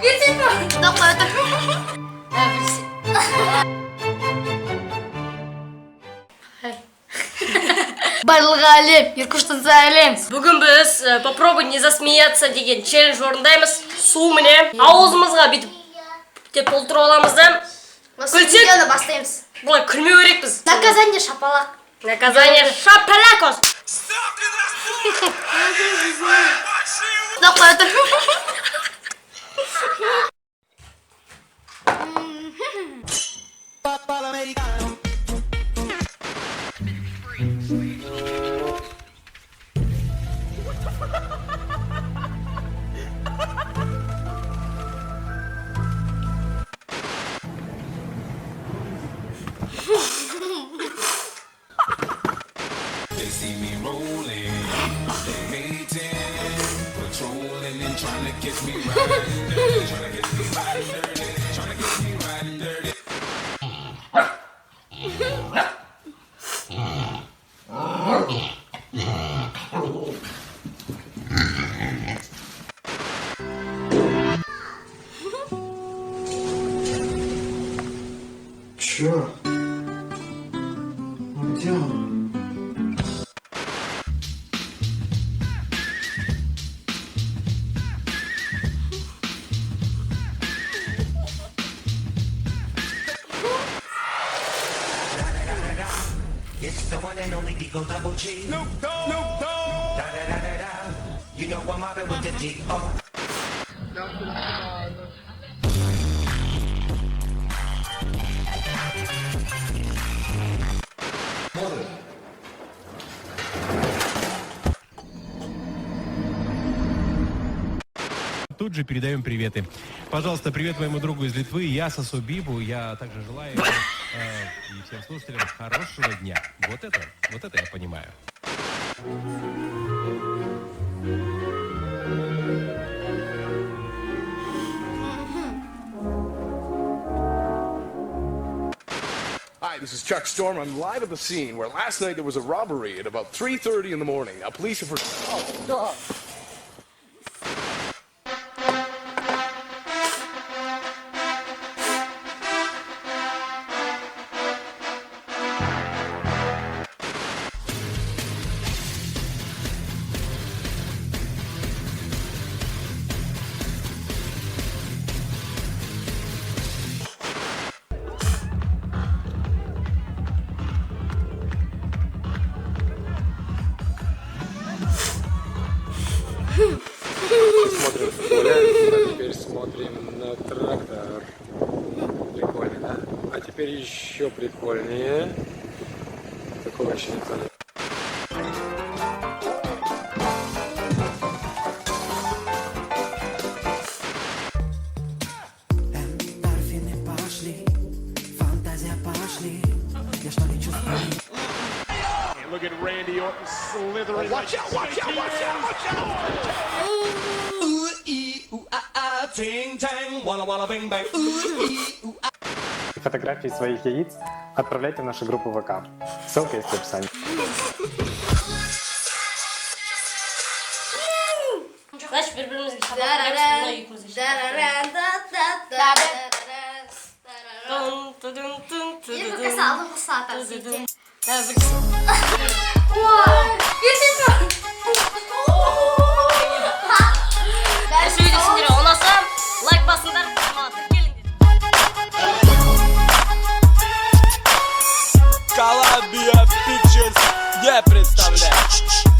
Gitsin mi? Doktor. Барлығы әлем, Иркуштан әлем. Бүгін біз попробуй не засмеяться деген челлендж орындаймыз. Су міне аузымызға бүйтіп толтырып аламыз да. Видеоны бастаймыз. Бұлай күлмеу керекпіз. Наказание шапалақ. Наказание шапалакос. Доктор. They see me rolling, they hating, patrolling and trying to catch me riding dirty, trying to get me riding dirty, trying to get me riding dirty. Чё? Ну где он? It's the one and only Eagle Double G. Snoop Dogg. Da da da da da. You know I'm mobbing with the D.O. Тут же передаем приветы. Пожалуйста, привет моему другу из Литвы, Ясасу Бибу. Я также желаю ему, и всем слушателям хорошего дня. Вот это я понимаю. Hi, this is Chuck Storm. I'm live at the scene where last night there was a robbery at about 3:30 in the morning. Now, police are Oh, God. Смотрим поле, а теперь смотрим на трактор. Прикольно, да? А теперь еще прикольнее. Такого еще никто не... Look at Randy Orton slithering. Watch out, watch out, watch out, watch out! Фотографии своих яиц отправляйте в нашу группу ВК. Ссылка есть в описании. Значит, birbirimize şapalak yıkıyoruz. Еркек салдың құсатар сетте. Гитsin mi? Осы видео сендерге ұнаса, лайк басыңдар. Columbia Pictures не представляет.